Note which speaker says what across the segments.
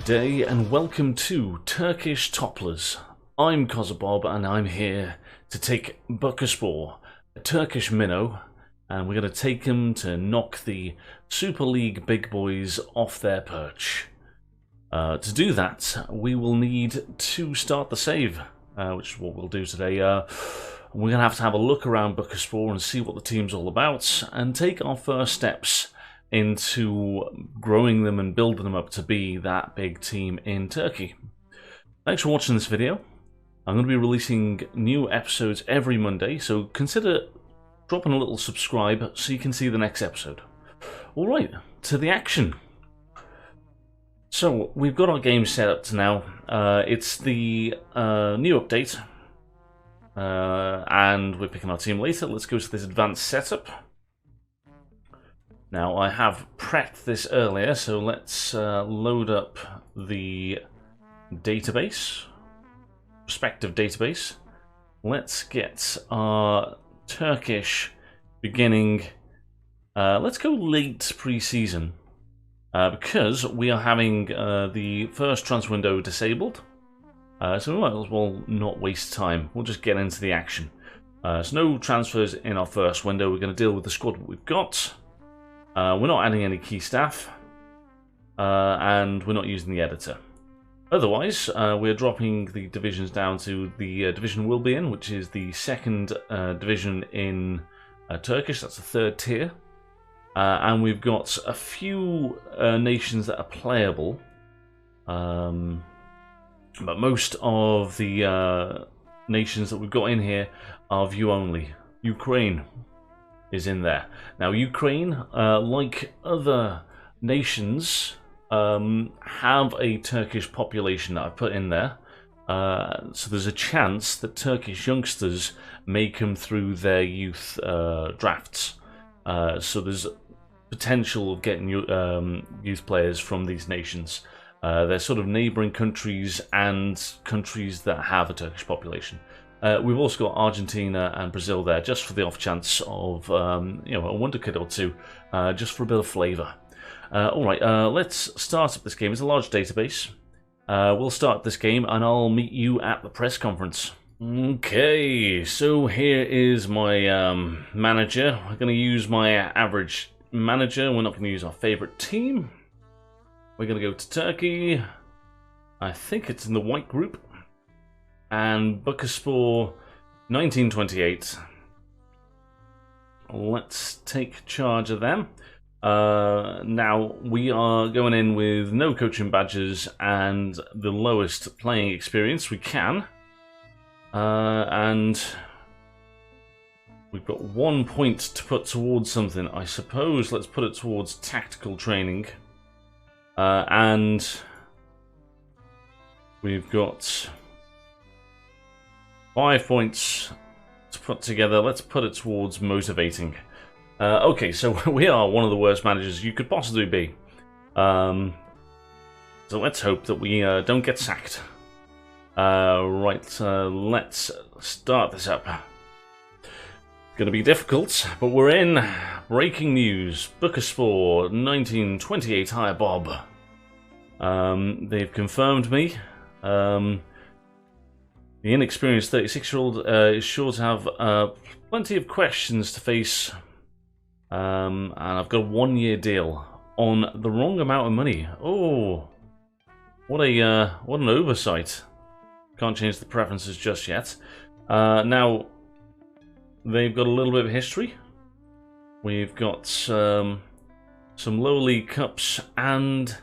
Speaker 1: Good day and welcome to Turkish Topplers. I'm KozaBob and I'm here to take Bucaspor, a Turkish minnow, and we're going to take him to knock the Super League big boys off their perch. To do that, we will need to start the save, which is what we'll do today. We're going to have a look around Bucaspor and see what the team's all about, and take our first steps into growing them and building them up to be that big team in Turkey. Thanks for watching this video. I'm going to be releasing new episodes every Monday, so consider dropping a little subscribe so you can see the next episode. Alright, to the action. So, we've got our game set up to now. It's the new update, and we're picking our team later. Let's go to this advanced setup. Now, I have prepped this earlier, so let's load up the database, respective database. Let's get our Turkish beginning, let's go late pre-season, because we are having the first transfer window disabled, so we might as well not waste time. We'll just get into the action. So no transfers in our first window. We're going to deal with the squad that we've got. We're not adding any key staff, and we're not using the editor. Otherwise, we're dropping the divisions down to the division we'll be in, which is the second division in Turkish. That's the third tier. And we've got a few nations that are playable, but most of the nations that we've got in here are view only. Ukraine is in there. Now, Ukraine, like other nations, have a Turkish population that I've put in there. So there's a chance that Turkish youngsters may come through their youth drafts. So there's potential of getting youth players from these nations. They're sort of neighbouring countries and countries that have a Turkish population. We've also got Argentina and Brazil there, just for the off chance of you know, a wonder kid or two, just for a bit of flavour. Alright, let's start up this game. It's a large database. We'll start this game and I'll meet you at the press conference. Okay, so here is my manager. We're going to use my average manager. We're not going to use our favourite team. We're going to go to Turkey. I think it's in the white group. And Bucaspor 1928. Let's take charge of them. Now, we are going in with no coaching badges and the lowest playing experience we can. And we've got 1 point to put towards something. I suppose let's put it towards tactical training. And we've got 5 points to put together. Let's put it towards motivating. Okay, so we are one of the worst managers you could possibly be. So let's hope that we don't get sacked. Right, let's start this up. It's going to be difficult, but we're in. Breaking news. Bucaspor 1928 hire Bob. They've confirmed me. The inexperienced 36-year-old is sure to have plenty of questions to face, and I've got a 1-year deal on the wrong amount of money. Oh, what an oversight! Can't change the preferences just yet. Now, they've got a little bit of history. We've got some lower league cups and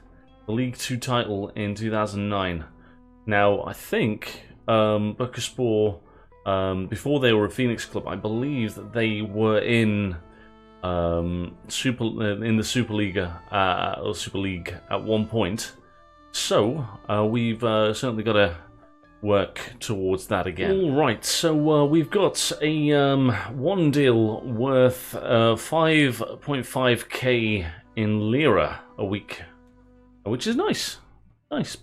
Speaker 1: the League 2 title in 2009. Now, I think Bucaspor, before they were a Phoenix club, I believe that they were in the Super League at one point. So we've certainly got to work towards that again. All right, so we've got a one deal worth 5.5k in lira a week, which is nice,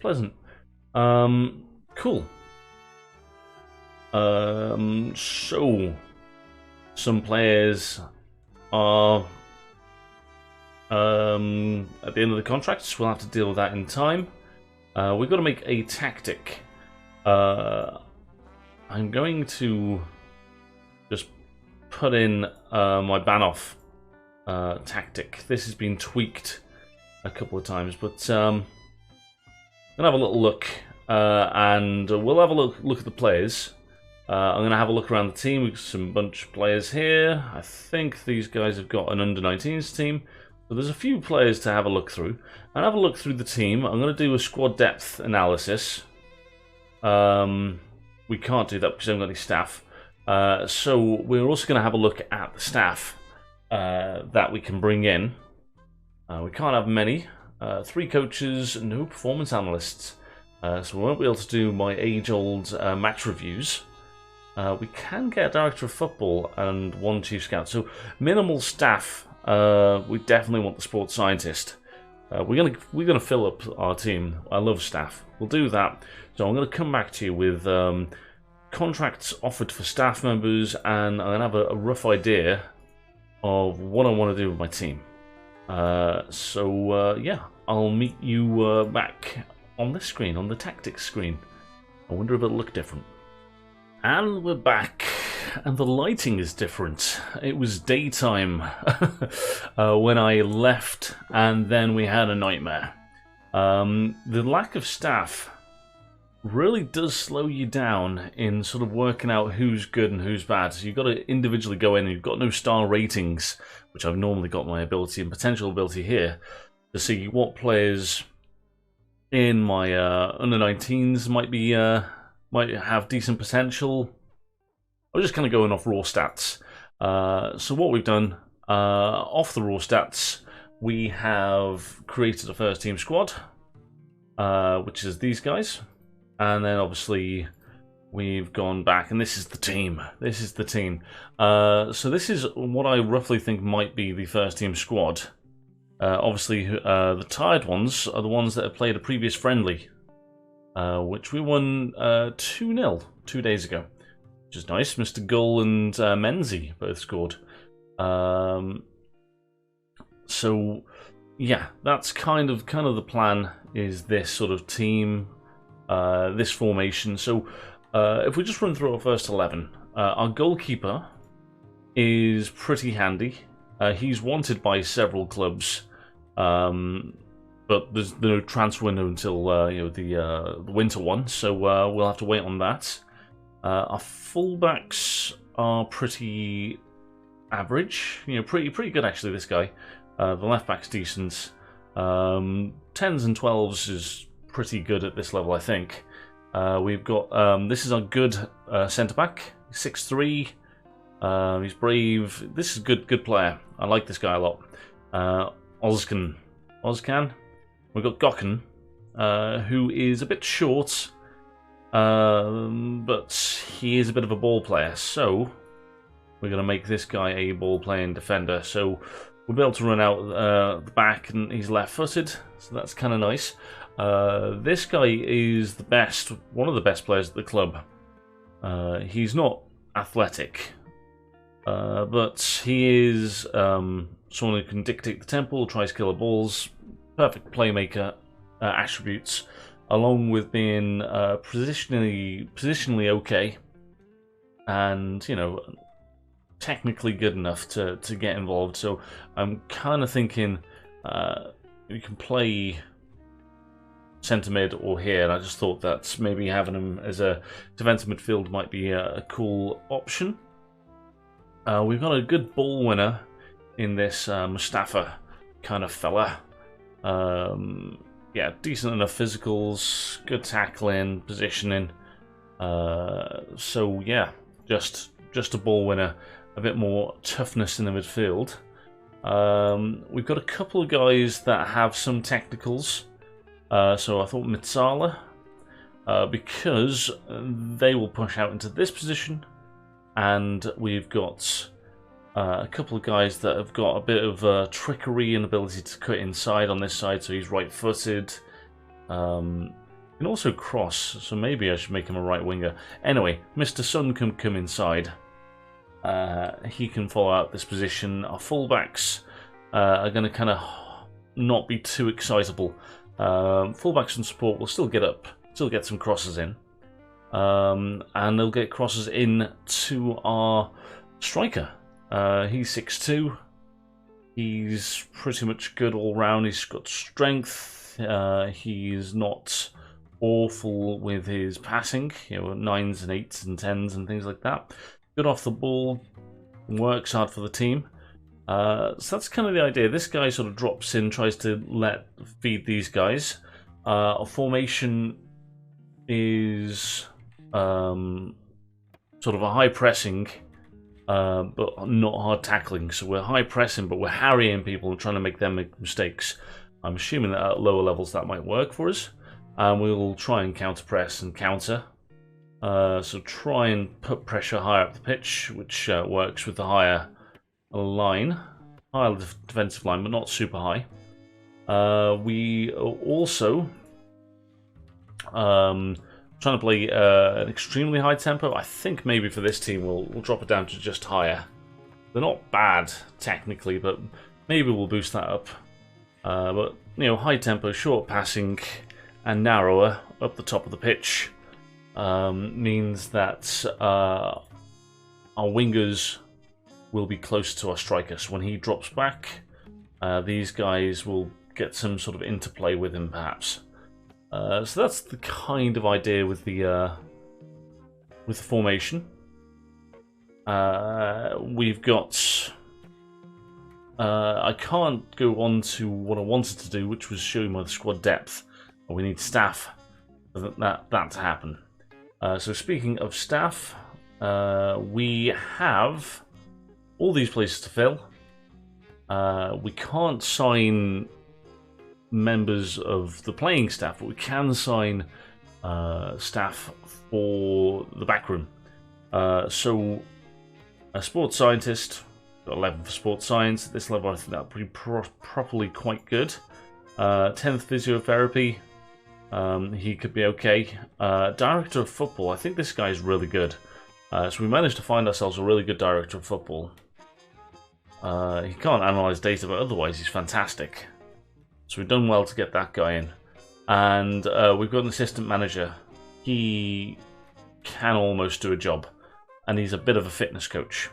Speaker 1: pleasant. Cool. So some players are at the end of the contracts. We'll have to deal with that in time. We've got to make a tactic. I'm going to just put in my ban-off tactic. This has been tweaked a couple of times, but I'm going to have a little look, and we'll have a look at the players. I'm going to have a look around the team. We've got some bunch of players here. I think these guys have got an under-19s team. So there's a few players to have a look through. And have a look through the team. I'm going to do a squad depth analysis. We can't do that because I haven't got any staff. So we're also going to have a look at the staff that we can bring in. We can't have many. 3 coaches, no performance analysts. So we won't be able to do my age-old match reviews. We can get a director of football and 1 chief scout. So minimal staff. We definitely want the sports scientist. We're gonna fill up our team. I love staff. We'll do that. So I'm gonna come back to you with contracts offered for staff members, and I'm gonna have a rough idea of what I want to do with my team. Yeah, I'll meet you back on this screen, on the tactics screen. I wonder if it'll look different. And we're back, and the lighting is different. It was daytime when I left, and then we had a nightmare. The lack of staff really does slow you down in sort of working out who's good and who's bad. So you've got to individually go in, and you've got no star ratings, which I've normally got my ability and potential ability here, to see what players in my under-19s might have decent potential. I'm just kind of going off raw stats. So what we've done, off the raw stats, we have created a first team squad, which is these guys. And then obviously we've gone back, and this is the team. This is the team. So this is what I roughly think might be the first team squad. Obviously, the tired ones are the ones that have played a previous friendly, which we won 2-0 2 days ago, which is nice. Mr. Gull and Menzie both scored. So yeah, that's kind of the plan, is this sort of team, this formation. So if we just run through our first 11, our goalkeeper is pretty handy. He's wanted by several clubs, but there's no transfer window until the winter one, so we'll have to wait on that. Our fullbacks are pretty average, pretty good actually. This guy, the left back's decent. 10s and 12s is pretty good at this level, I think. We've got this is our good centre back, 6'3". He's brave. This is a good player. I like this guy a lot. Ozcan. We've got Gokken, who is a bit short, but he is a bit of a ball player. So we're going to make this guy a ball-playing defender. So we'll be able to run out the back, and he's left-footed, so that's kind of nice. This guy is one of the best players at the club. He's not athletic, but he is someone who can dictate the tempo, tries killer balls, perfect playmaker attributes, along with being positionally okay, and technically good enough to get involved. So I'm kind of thinking you can play centre mid or here, and I just thought that maybe having him as a defensive midfield might be a cool option. We've got a good ball winner in this Mustafa kind of fella. Yeah, decent enough physicals, good tackling, positioning. So yeah, just a ball winner, a bit more toughness in the midfield. We've got a couple of guys that have some technicals. So I thought Mitsala, because they will push out into this position, and we've got a couple of guys that have got a bit of trickery and ability to cut inside on this side, so he's right-footed. Can also cross, so maybe I should make him a right winger. Anyway, Mr. Sun can come inside. He can follow out this position. Our fullbacks are going to kind of not be too excitable. Fullbacks and support will still get up, still get some crosses in. And they'll get crosses in to our striker. He's 6'2". He's pretty much good all round. He's got strength. He's not awful with his passing. 9s and 8s and 10s and things like that. Good off the ball. Works hard for the team. So that's kind of the idea. This guy sort of drops in, tries to feed these guys. Our formation is sort of a high pressing, but not hard tackling. So we're high pressing, but we're harrying people and trying to make them make mistakes. I'm assuming that at lower levels that might work for us. And we'll try and counter press and counter. So try and put pressure higher up the pitch, which works with the higher line, higher defensive line, but not super high. We are also trying to play an extremely high tempo. I think maybe for this team we'll drop it down to just higher. They're not bad technically, but maybe we'll boost that up. But high tempo, short passing, and narrower up the top of the pitch means that our wingers will be close to our striker. So when he drops back, these guys will get some sort of interplay with him, perhaps. So that's the kind of idea with the formation. We've got. I can't go on to what I wanted to do, which was show you my squad depth. We need staff for that to happen. So speaking of staff, we have all these places to fill. We can't sign members of the playing staff, but we can sign staff for the back room. So a sports scientist, got 11 for sports science. At this level, I think that'll be properly quite good. 10th physiotherapy, he could be okay. Director of football, I think this guy's really good. So we managed to find ourselves a really good director of football. He can't analyze data, but otherwise he's fantastic. So we've done well to get that guy in. And we've got an assistant manager. He can almost do a job. And he's a bit of a fitness coach.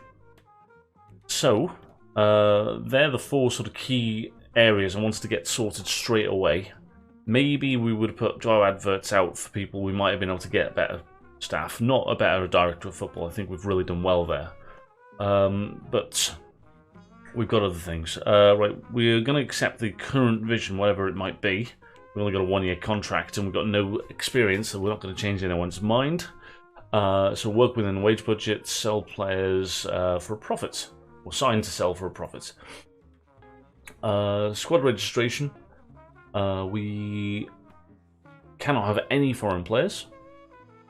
Speaker 1: So, they're the 4 sort of key areas I wanted to get sorted straight away. Maybe we would put job adverts out for people we might have been able to get better staff. Not a better director of football. I think we've really done well there. But we've got other things. Right, we're going to accept the current vision, whatever it might be. We've only got a 1-year contract and we've got no experience, so we're not going to change anyone's mind. So work within wage budget, sell players for a profit, or sign to sell for a profit. Squad registration. We cannot have any foreign players.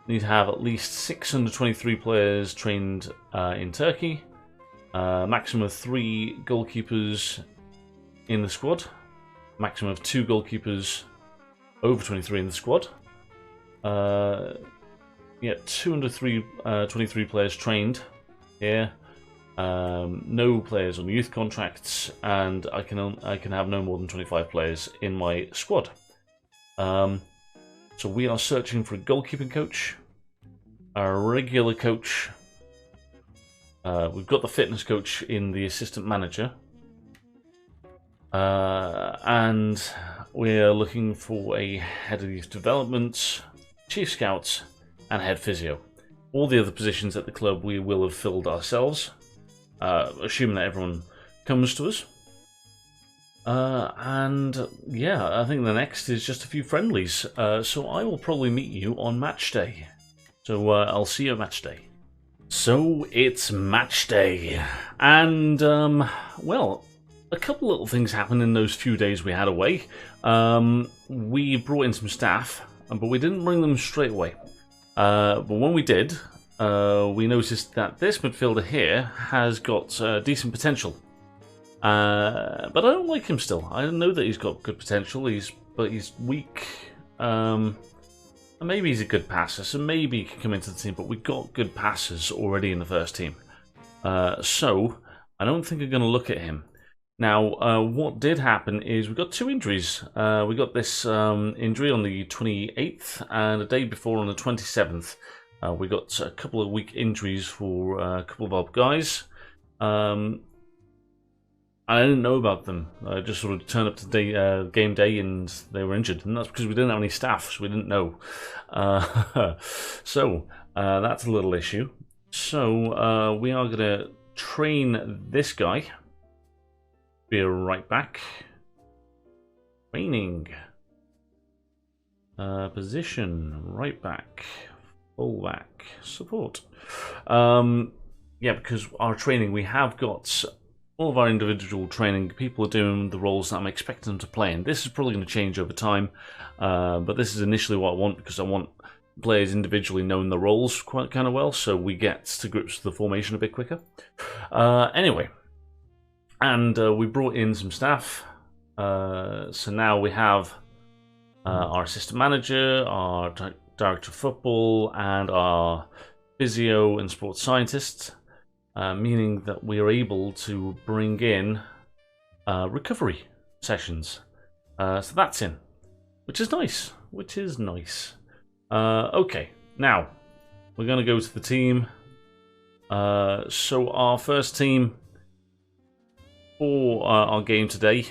Speaker 1: We need to have at least 623 players trained in Turkey. Maximum of 3 goalkeepers in the squad. Maximum of 2 goalkeepers over 23 in the squad. Yeah, 223 players trained here. No players on youth contracts, and I can have no more than 25 players in my squad. So we are searching for a goalkeeping coach, a regular coach. We've got the fitness coach in the assistant manager, and we're looking for a head of youth development, chief scouts, and head physio. All the other positions at the club we will have filled ourselves, assuming that everyone comes to us. And yeah, I think the next is just a few friendlies. So I will probably meet you on match day. So I'll see you at match day. So it's match day, and well, a couple little things happened in those few days we had away. We brought in some staff, but we didn't bring them straight away. But when we did, we noticed that this midfielder here has got decent potential. But I don't like him still. I know that he's got good potential, but he's weak. Maybe he's a good passer, so maybe he can come into the team, but we've got good passers already in the first team. So I don't think I'm going to look at him. Now, what did happen is we got 2 injuries. We got this injury on the 28th, and a day before on the 27th. We got a couple of weak injuries for a couple of our guys. I didn't know about them. I just sort of turned up to game day and they were injured. And that's because we didn't have any staff, so we didn't know. So, that's a little issue. So, we are going to train this guy. Be a right back. Training. Position. Right back. Full back. Support. Yeah, because our training, we have got all of our individual training. People are doing the roles that I'm expecting them to play, and this is probably going to change over time. But this is initially what I want, because I want players individually knowing the roles quite kind of well, so we get to grips with the formation a bit quicker. Anyway, and we brought in some staff. So now we have our assistant manager, our director of football, and our physio and sports scientist. Meaning that we are able to bring in recovery sessions. So that's in, which is nice. Okay, now we're going to go to the team. So our first team for our game today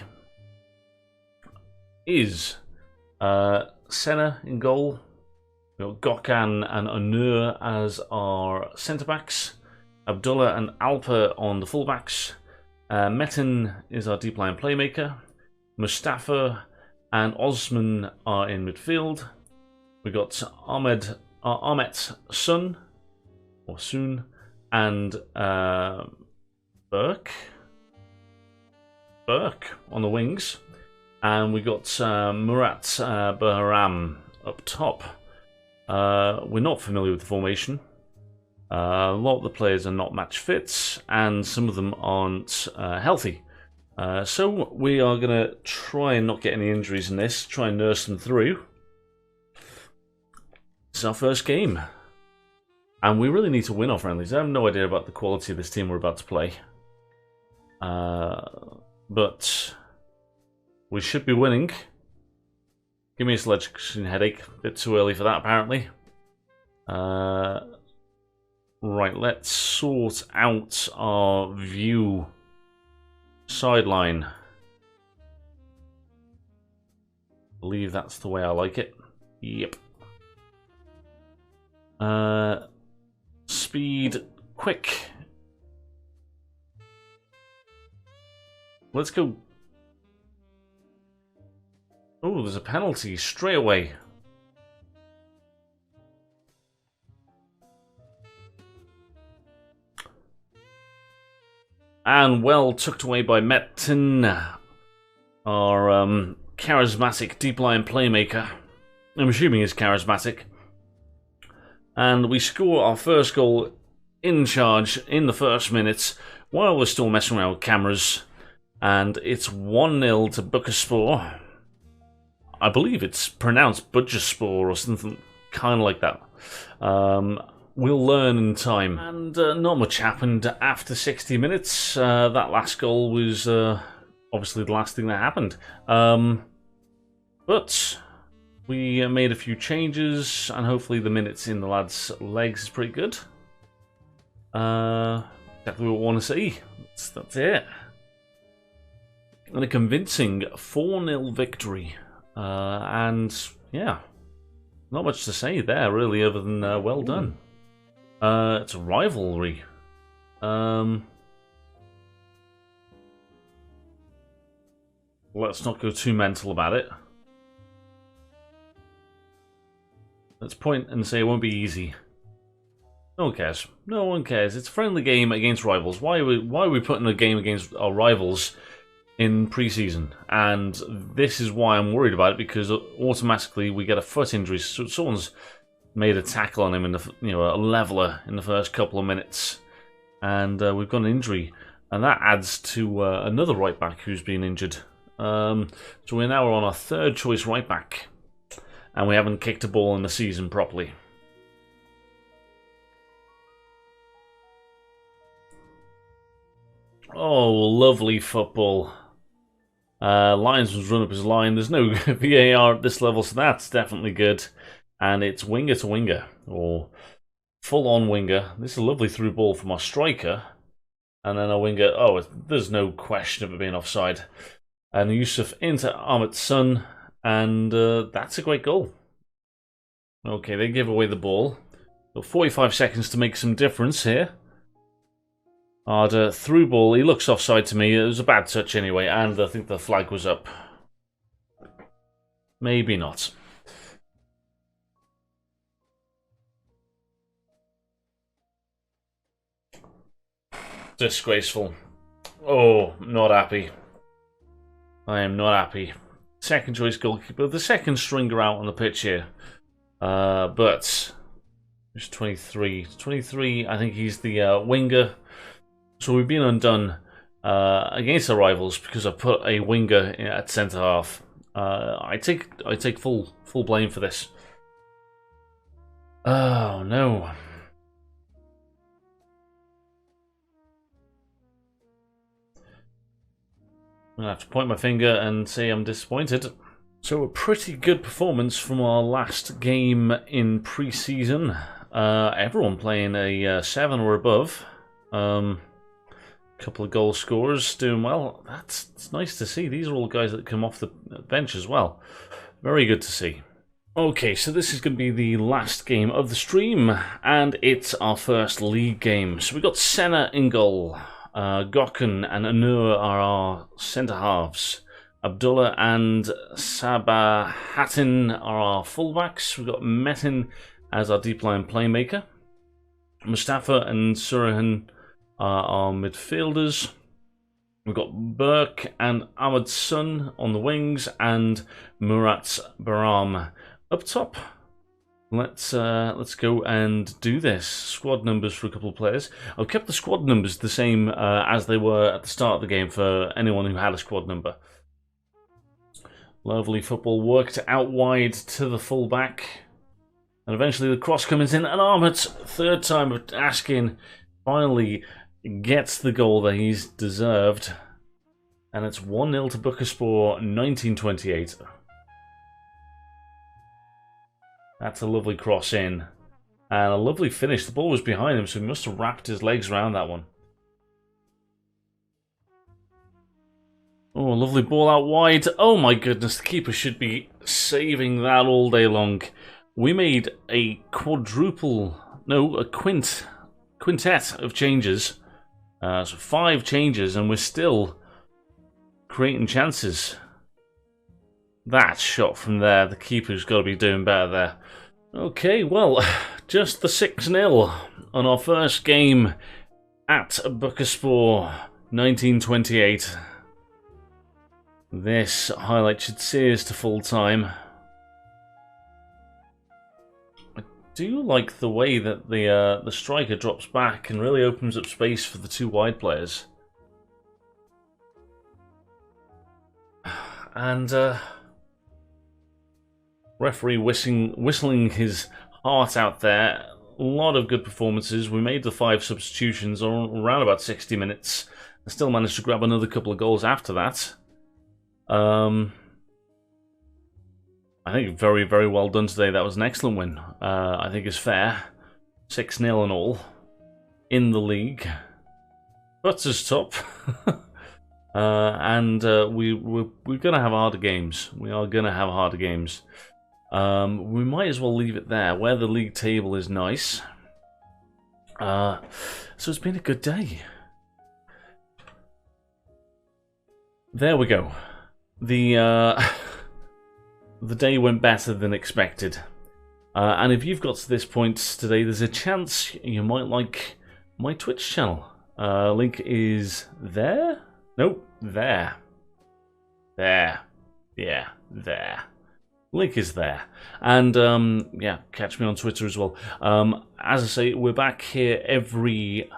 Speaker 1: is Senna in goal. We've got Gökhan and Onur as our centre-backs. Abdullah and Alper on the fullbacks. Metin is our deep line playmaker. Mustafa and Osman are in midfield. We got Ahmet Sun and Burke on the wings, and we got Murat Bahram up top. We're not familiar with the formation. A lot of the players are not match fits, and some of them aren't healthy. So we are going to try and not get any injuries in this, try and nurse them through. This is our first game. And we really need to win our friendlies. I have no idea about the quality of this team we're about to play. But we should be winning. Give me a selection headache. A bit too early for that, apparently. Right, let's sort out our view sideline. I believe that's the way I like it. Yep. Speed, quick. Let's go. Oh, there's a penalty straight away. And well tucked away by Metin, our charismatic deep line playmaker. I'm assuming he's charismatic. And we score our first goal in charge in the first minutes while we're still messing around with cameras. And it's 1-0 to Bucaspor. I believe it's pronounced Bucaspor or something kind of like that. We'll learn in time. And not much happened after 60 minutes. That last goal was obviously the last thing that happened. But we made a few changes, and hopefully the minutes in the lads' legs is pretty good. Exactly what we want to see. That's it. And a convincing 4-0 victory. And yeah, not much to say there really, other than well done. It's a rivalry. Let's not go too mental about it. Let's point and say it won't be easy. No one cares. No one cares. It's a friendly game against rivals. Why are we putting a game against our rivals in pre-season? And this is why I'm worried about it, because automatically we get a foot injury. So someone's made a tackle on him in the, a leveler in the first couple of minutes, and we've got an injury, and that adds to another right back who's been injured. So we're now on our third choice right back, and we haven't kicked a ball in the season properly. Oh, lovely football. Linesman's run up his line. There's no VAR at this level, so that's definitely good. And it's winger to winger, or full-on winger. This is a lovely through ball from our striker. And then a winger, there's no question of it being offside. And Yusuf into Ahmed's son, and that's a great goal. Okay, they give away the ball. Got 45 seconds to make some difference here. Arda through ball, he looks offside to me. It was a bad touch anyway, and I think the flag was up. Maybe not. Disgraceful. Oh, not happy. I am not happy. Second choice goalkeeper, the second stringer out on the pitch here. But he's 23. 23, I think he's the winger. So we've been undone against our rivals because I put a winger at centre half. I take full blame for this. Oh no. I'm going to have to point my finger and say I'm disappointed. So a pretty good performance from our last game in pre-season. Everyone playing a 7 or above. Couple of goal scorers doing well. It's nice to see. These are all guys that come off the bench as well. Very good to see. Okay, so this is going to be the last game of the stream, and it's our first league game. So we've got Senna in goal. Gökhan and Anur are our centre halves. Abdullah and Sabahattin are our fullbacks. We've got Metin as our deep line playmaker. Mustafa and Surahan are our midfielders. We've got Burke and Ahmed's son on the wings, and Murat Baram up top. Let's go and do this. Squad numbers for a couple of players. I've kept the squad numbers the same as they were at the start of the game for anyone who had a squad number. Lovely football worked out wide to the fullback. And eventually the cross comes in, and Ahmed's third time of asking finally gets the goal that he's deserved. And it's 1-0 to Bucaspor, 1928. That's a lovely cross in. And a lovely finish. The ball was behind him, so he must have wrapped his legs around that one. Oh, a lovely ball out wide. Oh my goodness, the keeper should be saving that all day long. We made a quintet of changes. So 5 changes, and we're still creating chances. That shot from there, the keeper's got to be doing better there. Okay, well, just the 6-0 on our first game at Bucaspor, 1928. This highlight should see us to full time. I do like the way that the striker drops back and really opens up space for the 2 wide players. And referee whistling his heart out there. A lot of good performances. We made the 5 substitutions around about 60 minutes. I still managed to grab another couple of goals after that. I think very, very well done today. That was an excellent win. I think it's fair. 6-0 and all. In the league. Puts us top. And we're going to have harder games. We are going to have harder games. We might as well leave it there, where the league table is nice. So it's been a good day. There we go. The day went better than expected. And if you've got to this point today, there's a chance you might like my Twitch channel. Link is there? Nope, there. There. Yeah, there. Link is there. And, yeah, catch me on Twitter as well. As I say, we're back here every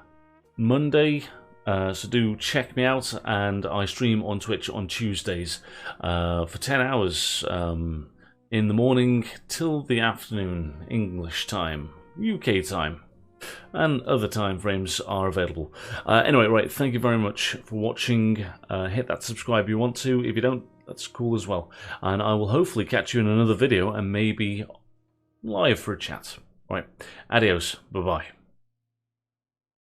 Speaker 1: Monday. So do check me out, and I stream on Twitch on Tuesdays for 10 hours in the morning till the afternoon, English time, UK time. and other time frames are available. Anyway, right, thank you very much for watching. Hit that subscribe if you want to. If you don't, that's cool as well. And I will hopefully catch you in another video and maybe live for a chat. Right, adios, bye-bye.